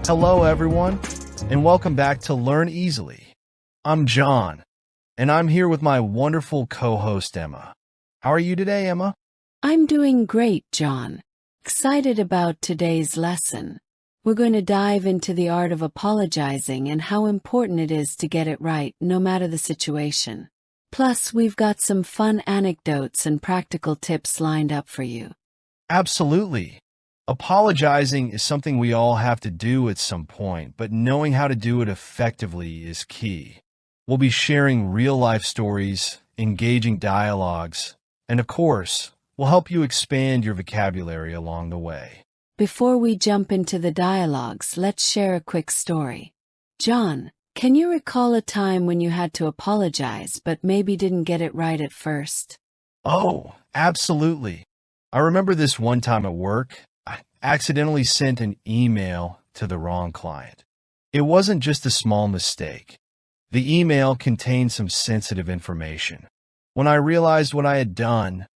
Hello, everyone, and welcome back to Learn Easily. I'm John, and I'm here with my wonderful co-host, Emma. How are you today, Emma? I'm doing great, John. Excited about today's lesson. We're going to dive into the art of apologizing and how important it is to get it right no matter the situation. Plus, we've got some fun anecdotes and practical tips lined up for you. Absolutely. Apologizing is something we all have to do at some point, but knowing how to do it effectively is key. We'll be sharing real-life stories, engaging dialogues, and of course, we'll help you expand your vocabulary along the way. Before we jump into the dialogues, let's share a quick story. John, can you recall a time when you had to apologize but maybe didn't get it right at first? Oh, absolutely. I remember this one time at work. I accidentally sent an email to the wrong client. It wasn't just a small mistake. The email contained some sensitive information. When I realized what I had done,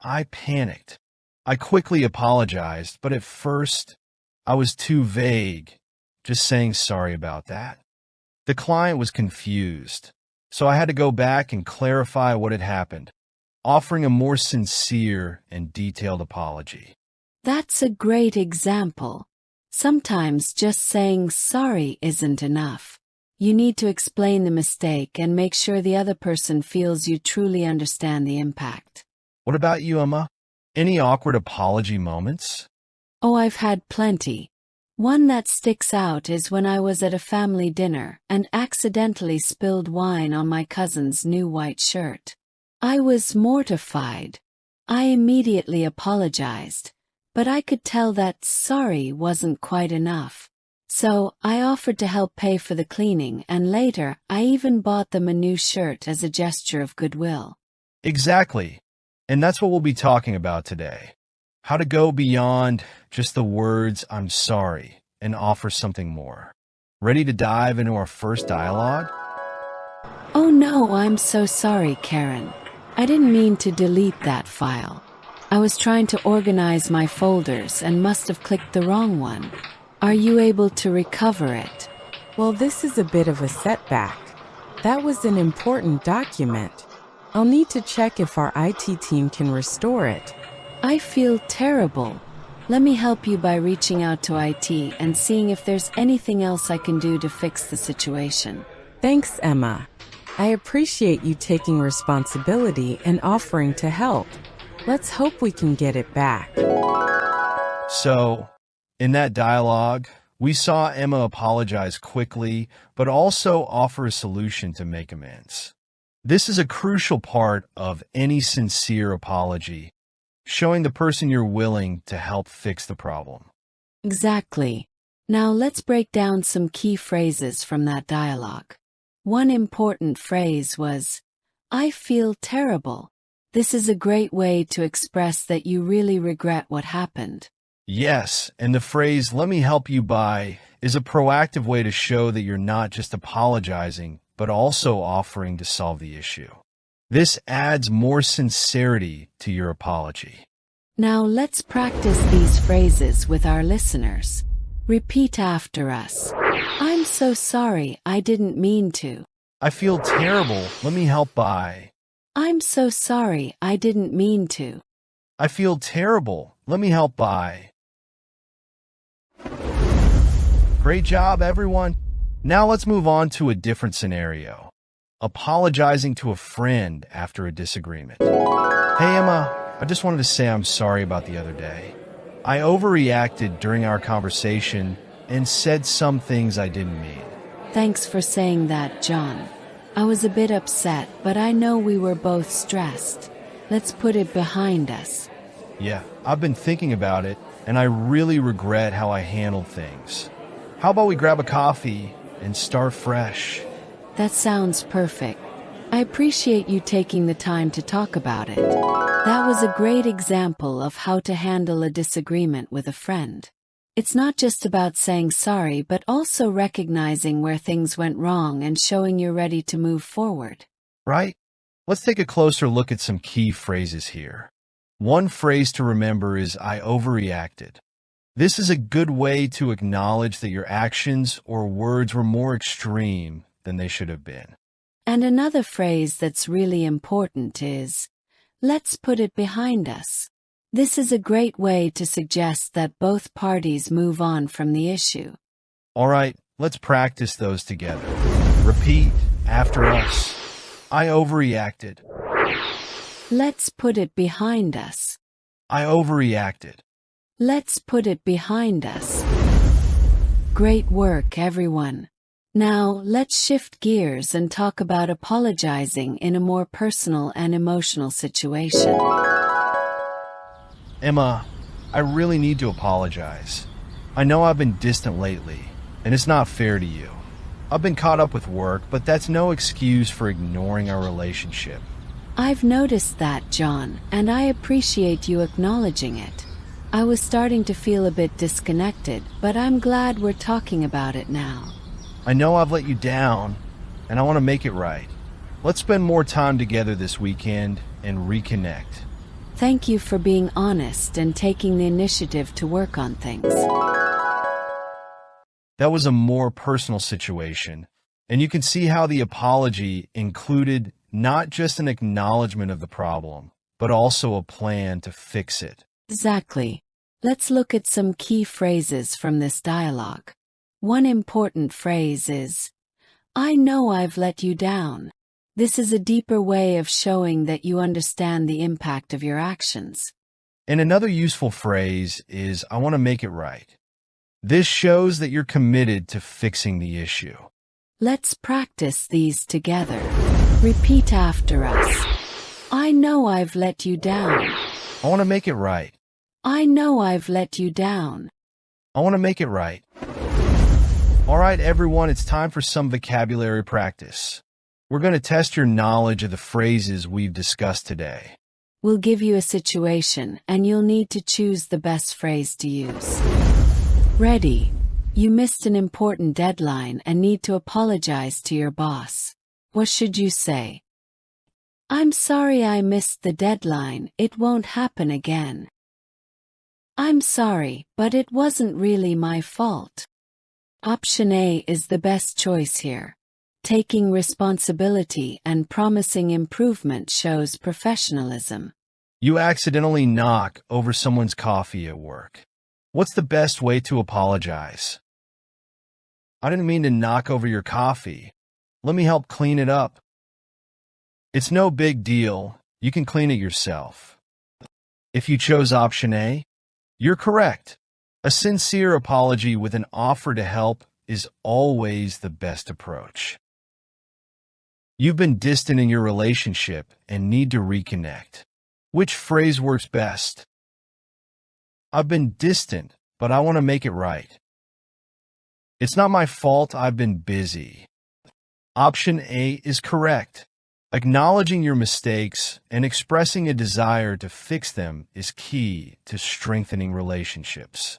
I panicked. I quickly apologized, but at first, I was too vague, just saying sorry about that. The client was confused, so I had to go back and clarify what had happened, offering a more sincere and detailed apology. That's a great example. Sometimes just saying sorry isn't enough. You need to explain the mistake and make sure the other person feels you truly understand the impact. What about you, Emma? Any awkward apology moments? Oh, I've had plenty. One that sticks out is when I was at a family dinner and accidentally spilled wine on my cousin's new white shirt. I was mortified. I immediately apologized, but I could tell that sorry wasn't quite enough. So I offered to help pay for the cleaning, and later I even bought them a new shirt as a gesture of goodwill. Exactly. And that's what we'll be talking about today. How to go beyond just the words "I'm sorry" and offer something more. Ready to dive into our first dialogue? Oh no, I'm so sorry, Karen. I didn't mean to delete that file. I was trying to organize my folders and must have clicked the wrong one. Are you able to recover it? Well, this is a bit of a setback. That was an important document. I'll need to check if our IT team can restore it. I feel terrible. Let me help you by reaching out to IT and seeing if there's anything else I can do to fix the situation. Thanks, Emma. I appreciate you taking responsibility and offering to help. Let's hope we can get it back. So, in that dialogue, we saw Emma apologize quickly, but also offer a solution to make amends. This is a crucial part of any sincere apology, showing the person you're willing to help fix the problem. Exactly. Now let's break down some key phrases from that dialogue. One important phrase was, "I feel terrible." This is a great way to express that you really regret what happened. Yes, and the phrase "let me help you by" is a proactive way to show that you're not just apologizing, but also offering to solve the issue. This adds more sincerity to your apology. Now let's practice these phrases with our listeners. Repeat after us. I'm so sorry, I didn't mean to. I feel terrible. Let me help by. I'm so sorry, I didn't mean to. I feel terrible. Let me help by. Great job, everyone. Now let's move on to a different scenario. Apologizing to a friend after a disagreement. Hey, Emma, I just wanted to say I'm sorry about the other day. I overreacted during our conversation and said some things I didn't mean. Thanks for saying that, John. I was a bit upset, but I know we were both stressed. Let's put it behind us. Yeah, I've been thinking about it, and I really regret how I handled things. How about we grab a coffee and start fresh? That sounds perfect. I appreciate you taking the time to talk about it. That was a great example of how to handle a disagreement with a friend. It's not just about saying sorry, but also recognizing where things went wrong and showing you're ready to move forward. Right? Let's take a closer look at some key phrases here. One phrase to remember is "I overreacted." This is a good way to acknowledge that your actions or words were more extreme than they should have been. And another phrase that's really important is, let's put it behind us. This is a great way to suggest that both parties move on from the issue. All right, let's practice those together. Repeat after us. I overreacted. Let's put it behind us. I overreacted. Let's put it behind us. Great work, everyone. Now, let's shift gears and talk about apologizing in a more personal and emotional situation. Emma, I really need to apologize. I know I've been distant lately, and it's not fair to you. I've been caught up with work, but that's no excuse for ignoring our relationship. I've noticed that, John, and I appreciate you acknowledging it. I was starting to feel a bit disconnected, but I'm glad we're talking about it now. I know I've let you down, and I want to make it right. Let's spend more time together this weekend and reconnect. Thank you for being honest and taking the initiative to work on things. That was a more personal situation, and you can see how the apology included not just an acknowledgement of the problem, but also a plan to fix it. Exactly. Let's look at some key phrases from this dialogue. One important phrase is, I know I've let you down. This is a deeper way of showing that you understand the impact of your actions. And another useful phrase is, I want to make it right. This shows that you're committed to fixing the issue. Let's practice these together. Repeat after us. I know I've let you down. I want to make it right. I know I've let you down. I want to make it right. All right, everyone, it's time for some vocabulary practice. We're going to test your knowledge of the phrases we've discussed today. We'll give you a situation, and you'll need to choose the best phrase to use. Ready. You missed an important deadline and need to apologize to your boss. What should you say? I'm sorry I missed the deadline. It won't happen again. I'm sorry, but it wasn't really my fault. Option A is the best choice here. Taking responsibility and promising improvement shows professionalism. You accidentally knock over someone's coffee at work. What's the best way to apologize? I didn't mean to knock over your coffee. Let me help clean it up. It's no big deal. You can clean it yourself. If you chose option A, you're correct. A sincere apology with an offer to help is always the best approach. You've been distant in your relationship and need to reconnect. Which phrase works best? I've been distant, but I want to make it right. It's not my fault, I've been busy. Option A is correct. Acknowledging your mistakes and expressing a desire to fix them is key to strengthening relationships.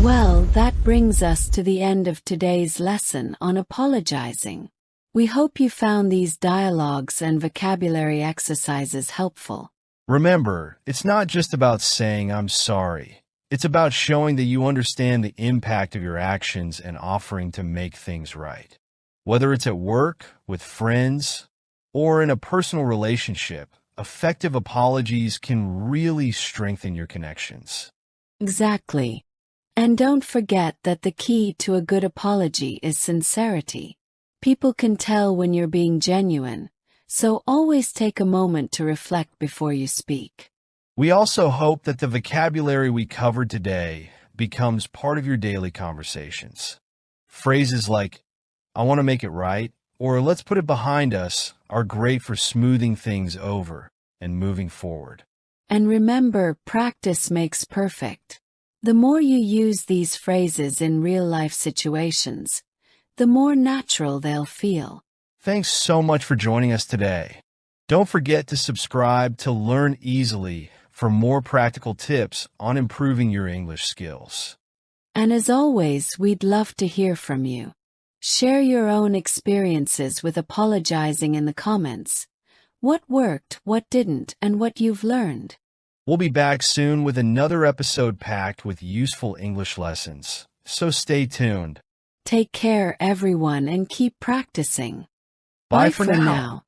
Well, that brings us to the end of today's lesson on apologizing. We hope you found these dialogues and vocabulary exercises helpful. Remember, it's not just about saying I'm sorry. It's about showing that you understand the impact of your actions and offering to make things right. Whether it's at work, with friends, or in a personal relationship, effective apologies can really strengthen your connections. Exactly. And don't forget that the key to a good apology is sincerity. People can tell when you're being genuine, so always take a moment to reflect before you speak. We also hope that the vocabulary we covered today becomes part of your daily conversations. Phrases like, I want to make it right, or let's put it behind us, are great for smoothing things over and moving forward. And remember, practice makes perfect. The more you use these phrases in real-life situations, the more natural they'll feel. Thanks so much for joining us today. Don't forget to subscribe to Learn Easily for more practical tips on improving your English skills. And as always, we'd love to hear from you. Share your own experiences with apologizing in the comments. What worked, what didn't, and what you've learned. We'll be back soon with another episode packed with useful English lessons. So stay tuned. Take care, everyone, and keep practicing. Bye for now.